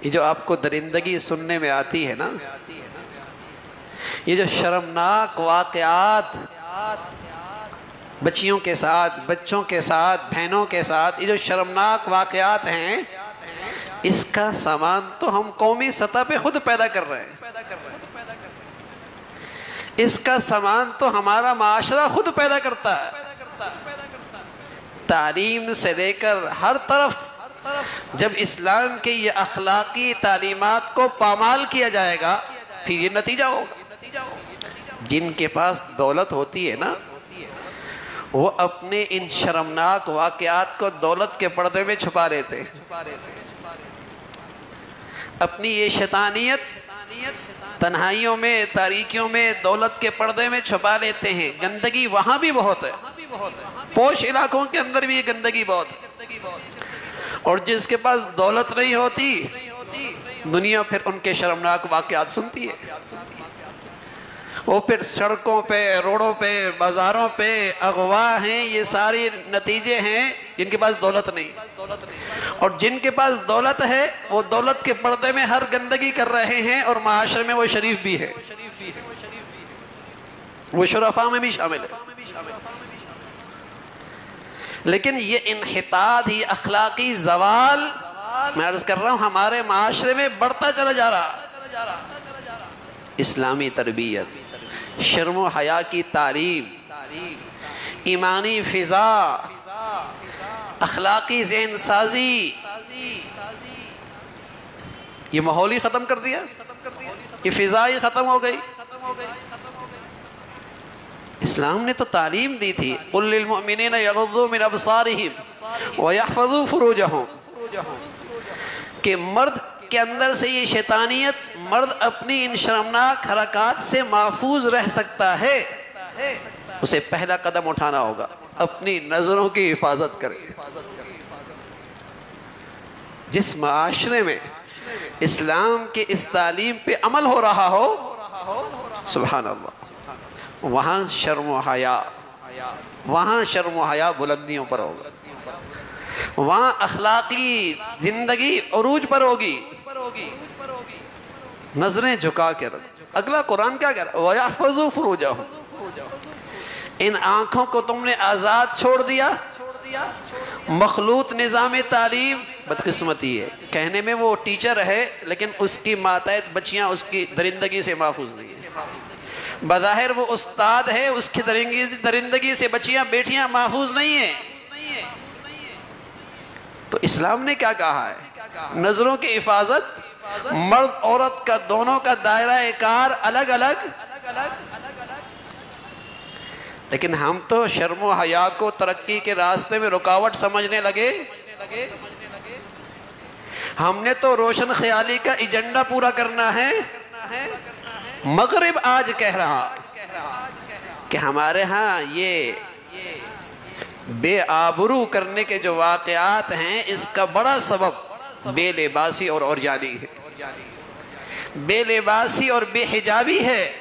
یہ جو آپ کو درندگی سننے میں آتی ہے نا، یہ جو شرمناک واقعات بچیوں کے ساتھ، بچوں کے ساتھ، بہنوں کے ساتھ، یہ جو شرمناک واقعات ہیں، اس کا سامان تو ہم قومی سطح پہ خود پیدا کر رہے ہیں۔ اس کا سامان تو ہمارا معاشرہ خود پیدا کرتا ہے۔ تعلیم سے لے کر ہر طرف جب اسلام کے یہ اخلاقی تعلیمات کو پامال کیا جائے گا، پھر یہ نتیجہ ہوگا۔ جن کے پاس دولت ہوتی ہے نا، وہ اپنے ان شرمناک واقعات کو دولت کے پردے میں چھپا لیتے ہیں۔ اپنی یہ شیطانیت تنہائیوں میں، تاریکیوں میں، دولت کے پردے میں چھپا لیتے ہیں۔ گندگی وہاں بھی بہت ہے، پوش علاقوں کے اندر بھی یہ گندگی بہت ہے۔ اور جس کے پاس دولت نہیں ہوتی، دنیا پھر ان کے شرمناک واقعات سنتی ہے۔ وہ پھر سڑکوں پہ، روڈوں پہ، بازاروں پہ اغوا ہیں، یہ ساری نتیجے ہیں جن کے پاس دولت نہیں۔ اور جن کے پاس دولت ہے، وہ دولت کے پردے میں ہر گندگی کر رہے ہیں، اور معاشرے میں وہ شریف بھی ہے، وہ شرفاء میں بھی شامل ہے۔ لیکن یہ انحطاط، یہ اخلاقی زوال، میں عرض کر رہا ہوں، ہمارے معاشرے میں بڑھتا چلا جا رہا۔ اسلامی تربیت، شرم و حیا کی تعلیم، ایمانی فضا، اخلاقی ذہن سازی، یہ ماحول ہی ختم کر دیا، یہ فضا ہی ختم ہو گئی۔ اسلام نے تو تعلیم دی تھی، قُلْ لِلْمُؤْمِنِينَ يَغُضُّوا مِنْ أَبْصَارِهِمْ وَيَحْفَظُوا فُرُوجَهُمْ، کہ مرد کے اندر سے یہ شیطانیت، مرد اپنی ان شرمناک حرکات سے محفوظ رہ سکتا ہے، اسے پہلا قدم اٹھانا ہوگا، اپنی نظروں کی حفاظت کرے۔ جس معاشرے میں اسلام کے اس تعلیم پہ عمل ہو رہا ہو، سبحان اللہ، وہاں شرم و حیا، وہاں شرم و حیا بلندیوں پر ہوگا، وہاں اخلاقی زندگی عروج پر ہوگی۔ نظریں جھکا کے رکھ۔ اگلا قرآن کیا کہہ رہا ہے؟ وَيَحْفَظُوا فُرُوجَهُمْ، ان آنکھوں کو تم نے آزاد چھوڑ دیا۔ مخلوط نظام تعلیم، بدقسمتی ہے، کہنے میں وہ ٹیچر ہے لیکن اس کی ماتحت بچیاں اس کی درندگی سے محفوظ نہیں ہیں۔ بظاہر وہ استاد ہے، اس کی درندگی سے بچیاں، بیٹیاں محفوظ نہیں ہیں۔ تو اسلام نے کیا کہا ہے؟ نظروں کی حفاظت، مرد عورت کا دونوں کا دائرہ کار الگ الگ۔ لیکن ہم تو شرم و حیا کو ترقی کے راستے میں رکاوٹ سمجھنے لگے۔ ہم نے تو روشن خیالی کا ایجنڈا پورا کرنا ہے۔ مغرب آج کہہ رہا کہ ہمارے ہاں یہ بے آبرو کرنے کے جو واقعات ہیں، اس کا بڑا سبب بے لباسی اور عریانی ہے، بے لباسی اور بے حجابی ہے۔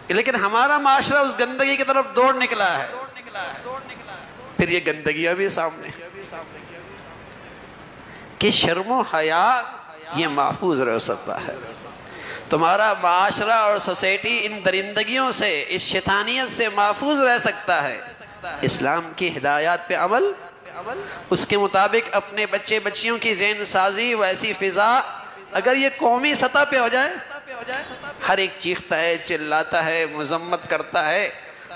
لیکن ہمارا معاشرہ اس گندگی کی طرف دوڑ نکلا ہے، پھر یہ گندگیاں بھی سامنے کہ شرم و حیا یہ محفوظ رہ سکتا ہے۔ تمہارا معاشرہ اور سوسائٹی ان درندگیوں سے، اس شیطانیت سے محفوظ رہ سکتا ہے۔ اسلام کی ہدایات پہ عمل، اس کے مطابق اپنے بچے بچیوں کی ذہن سازی، ویسی فضا اگر یہ قومی سطح پہ ہو جائے، ہر ایک چیختا ہے، چلاتا ہے، مذمت کرتا ہے۔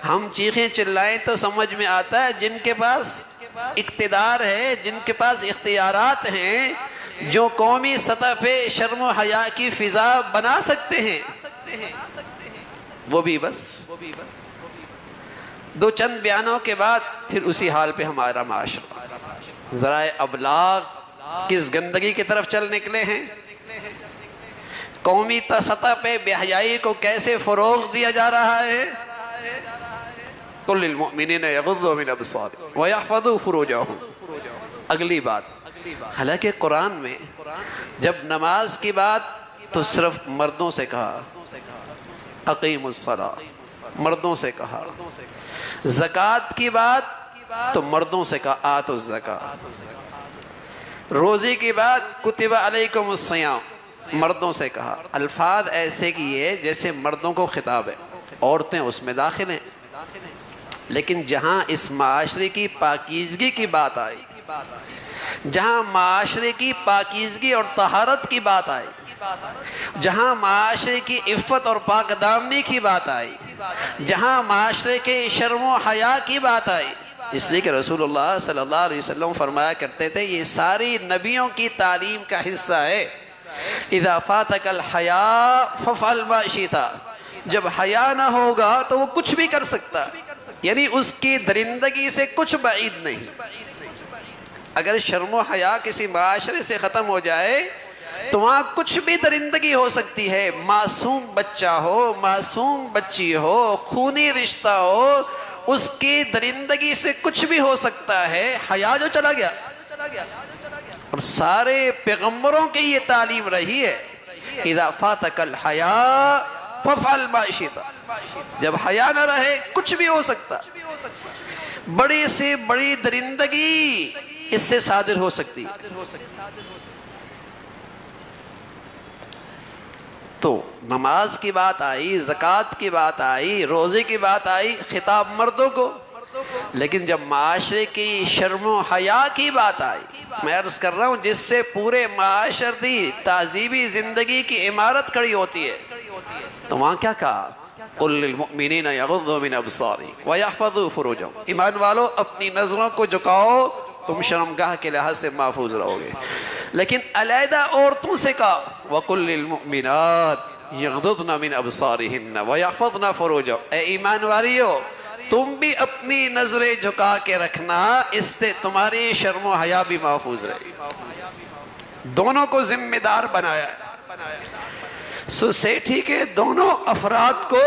ہم چیخیں چلائیں تو سمجھ میں آتا ہے جن کے پاس اقتدار ہے، جن کے پاس اختیارات ہیں، جو قومی سطح پہ شرم و حیا کی فضا بنا سکتے ہیں، وہ بھی بس دو چند بیانوں کے بعد پھر اسی حال پہ ہمارا معاشرہ۔ ذرائع ابلاغ کس گندگی کی طرف چل نکلے ہیں، قومی سطح پہ بے حیائی کو کیسے فروغ دیا جا رہا ہے۔ قُلْ لِلْمُؤْمِنِينَ يَغُضُّوا مِنْ أَبْصَارِهِمْ وَيَحْفَظُوا فُرُوجَهُمْ۔ حالانکہ حالانکہ قرآن میں جب نماز کی بات تو صرف مردوں سے کہا، اقیموا الصلاۃ، مردوں سے کہا۔ زکوٰۃ کی بات تو مردوں سے کہا آتوا الزکاۃ. روزے کی بات کتب علیکم الصیام، مردوں سے کہا. الفاظ ایسے کیے جیسے مردوں کو خطاب ہے، عورتیں اس میں داخل ہیں. لیکن جہاں اس معاشرے کی پاکیزگی کی بات آئی، جہاں معاشرے کی پاکیزگی اور طہارت کی بات آئی، جہاں معاشرے کی عفت اور پاک دامنی کی بات آئی، جہاں معاشرے کے شرم و حیا کی بات آئی، اس لیے کہ رسول اللہ صلی اللہ علیہ وسلم فرمایا کرتے تھے یہ ساری نبیوں کی تعلیم کا حصہ ہے. اذا فاتک الحیاء فافعل ما شئت، جب حیا نہ ہوگا تو وہ کچھ بھی کر سکتا، یعنی اس کی درندگی سے کچھ بعید نہیں. اگر شرم و حیا کسی معاشرے سے ختم ہو جائے تو وہاں کچھ بھی درندگی ہو سکتی ہے. معصوم بچہ ہو، معصوم بچی ہو، خونی رشتہ ہو، اس کی درندگی سے کچھ بھی ہو سکتا ہے. حیا جو چلا گیا، اور سارے پیغمبروں کی یہ تعلیم رہی ہے اذا فاتک الحیاء فافعل ما شئت، جب حیا نہ رہے کچھ بھی ہو سکتا. بڑی سے بڑی درندگی اس سے صادر ہو سکتی. تو نماز کی بات آئی، زکوٰۃ کی بات آئی، روزے کی بات آئی، خطاب مردوں کو. لیکن جب معاشرے کی شرم و حیا کی بات آئی، میں عرض کر رہا ہوں جس سے پورے معاشرتی تہذیبی زندگی کی عمارت کھڑی ہوتی ہے، تو وہاں کیا کہا؟ قل للمؤمنین یغضوا من ابصارهم ویحفظوا فروجهم، ایمان والو اپنی نظروں کو جھکاؤ، تم شرمگاہ کے لحاظ سے محفوظ رہو گے. لیکن علیحدہ عورتوں سے کہا وَقُلْ لِلْمُؤْمِنَاتِ يَغْضُضْنَ مِنْ أَبْصَارِهِنَّ وَيَحْفَظْنَ فُرُوجَهُنَّ، اے ایمان والیو تم بھی اپنی نظریں جھکا کے رکھنا، اس سے تمہاری شرم و حیا بھی محفوظ رہے. دونوں کو ذمہ دار بنایا ہے. سوسائٹی کے دونوں افراد کو،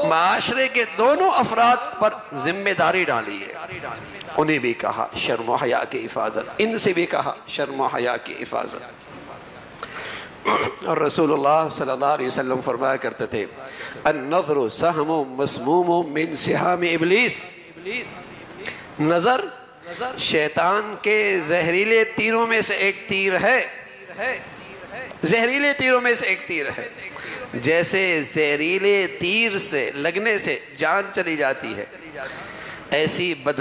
معاشرے کے دونوں افراد پر ذمہ داری ڈالی ہے. انہیں بھی کہا شرم و حیا کی حفاظت، ان سے بھی کہا شرم و حیا کی حفاظت. اور رسول اللہ صلی اللہ علیہ وسلم فرمایا کرتے تھے النظر سہم مسموم من سہام ابلیس، نظر شیطان کے زہریلے تیروں میں سے ایک تیر ہے. زہریلے تیروں میں سے ایک تیر ہے. جیسے زہریلے تیر سے لگنے سے جان چلی جاتی ہے، ایسی بد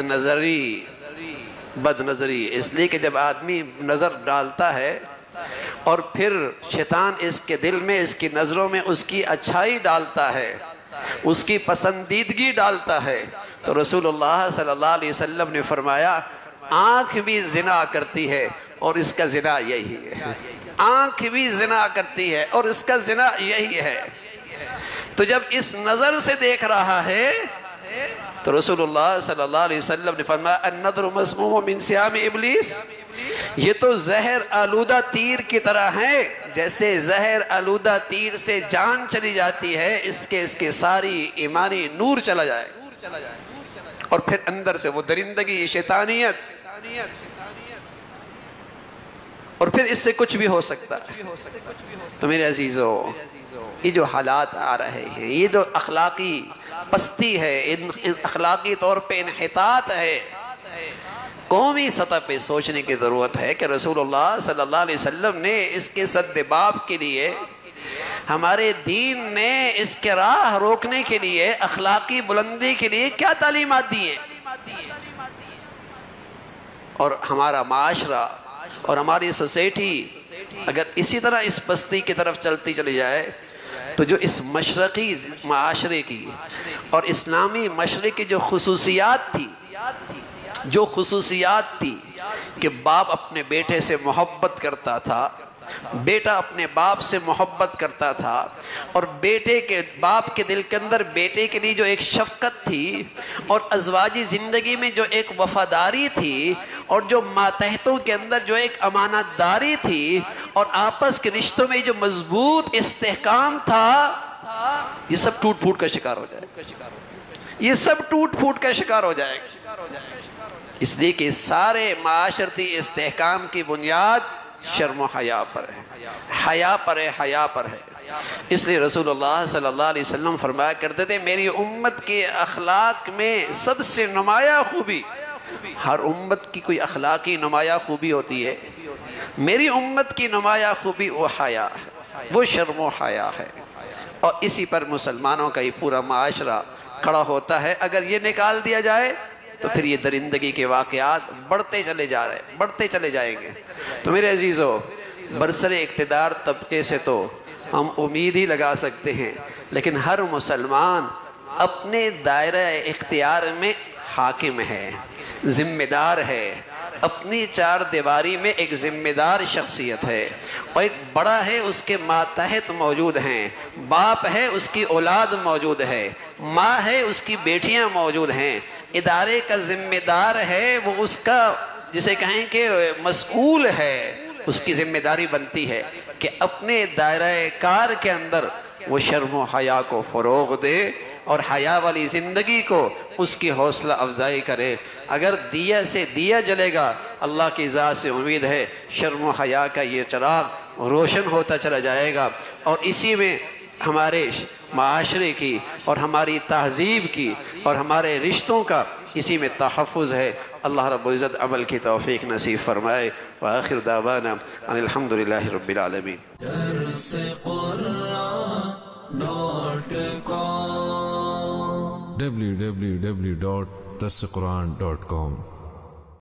نظری اس لیے کہ جب آدمی نظر ڈالتا ہے اور پھر شیطان اس کے دل میں، اس کی نظروں میں اس کی اچھائی ڈالتا ہے، اس کی پسندیدگی ڈالتا ہے، تو رسول اللہ صلی اللہ علیہ وسلم نے فرمایا آنکھ بھی زنا کرتی ہے اور اس کا زنا یہی ہے. آنکھ بھی زنا کرتی ہے اور اس کا زنا یہی ہے. تو جب اس نظر سے دیکھ رہا ہے تو رسول اللہ صلی اللہ علیہ وسلم نے فرمایا النظر مسموم من سہام ابلیس، یہ تو زہر آلودہ تیر کی طرح ہے. جیسے زہر آلودہ تیر سے جان چلی جاتی ہے، اس کے ساری ایمانی نور چلا جائے اور پھر اندر سے وہ درندگی، شیطانیت، اور پھر اس سے کچھ بھی ہو سکتا ہے. تو میرے عزیزو، یہ جو حالات آ رہے ہیں، یہ جو اخلاقی پستی ہے، اخلاقی طور پہ انحطاط ہے، قومی سطح پہ سوچنے کی ضرورت ہے کہ رسول اللہ صلی اللہ علیہ وسلم نے اس کے سد باب کے لیے، ہمارے دین نے اس کے راہ روکنے کے لیے، اخلاقی بلندی کے لیے کیا تعلیمات دی ہیں. اور ہمارا معاشرہ اور ہماری سوسائٹی اگر اسی طرح اس پستی کی طرف چلتی چلی جائے تو جو اس مشرقی معاشرے کی اور اسلامی مشرق کی جو خصوصیات تھی کہ باپ اپنے بیٹے سے محبت کرتا تھا، بیٹا اپنے باپ سے محبت کرتا تھا، اور بیٹے کے باپ کے دل کے اندر بیٹے کے لیے جو ایک شفقت تھی، اور ازواجی زندگی میں جو ایک وفاداری تھی، اور جو ماتحتوں کے اندر جو ایک امانت داری تھی، اور آپس کے رشتوں میں جو مضبوط استحکام تھا، یہ سب ٹوٹ پھوٹ کا شکار ہو جائے. یہ سب ٹوٹ پھوٹ کا شکار ہو جائے. اس لیے کہ سارے معاشرتی استحکام کی بنیاد شرم و حیا پر ہے، حیا پر ہے. اس لیے رسول اللہ صلی اللہ علیہ وسلم فرمایا کرتے تھے میری امت کے اخلاق میں سب سے نمایاں خوبی ہر امت کی کوئی اخلاقی نمایاں خوبی ہوتی ہے. میری امت کی نمایاں خوبی وہ حیا ہے، وہ شرم و حیا ہے، اور اسی پر مسلمانوں کا یہ پورا معاشرہ کھڑا ہوتا ہے. اگر یہ نکال دیا جائے تو پھر یہ درندگی کے واقعات بڑھتے چلے جائیں گے. تو میرے عزیزو، برسر اقتدار طبقے سے تو ہم امید ہی لگا سکتے ہیں، لیکن ہر مسلمان اپنے دائرہ اختیار میں حاکم ہے، ذمہ دار ہے، اپنی چار دیواری میں ایک ذمہ دار شخصیت ہے، اور ایک بڑا ہے، اس کے ماتحت موجود ہیں، باپ ہے، اس کی اولاد موجود ہے، ماں ہے، اس کی بیٹیاں موجود ہیں. ادارے کا ذمہ دار ہے، وہ اس کا جسے کہیں کہ مسئول ہے، اس کی ذمہ داری بنتی ہے کہ اپنے دائرہ کار کے اندر وہ شرم و حیا کو فروغ دے اور حیا والی زندگی کو اس کی حوصلہ افزائی کرے. اگر دیا سے دیا جلے گا، اللہ کی ذات سے امید ہے شرم و حیا کا یہ چراغ روشن ہوتا چلا جائے گا، اور اسی میں ہمارے معاشرے کی اور ہماری تہذیب کی اور ہمارے رشتوں کا اسی میں تحفظ ہے. اللہ رب العزت عمل کی توفیق نصیب فرمائے. وآخر دعوانا ان الحمدللہ رب العالمین. www.darsequran.com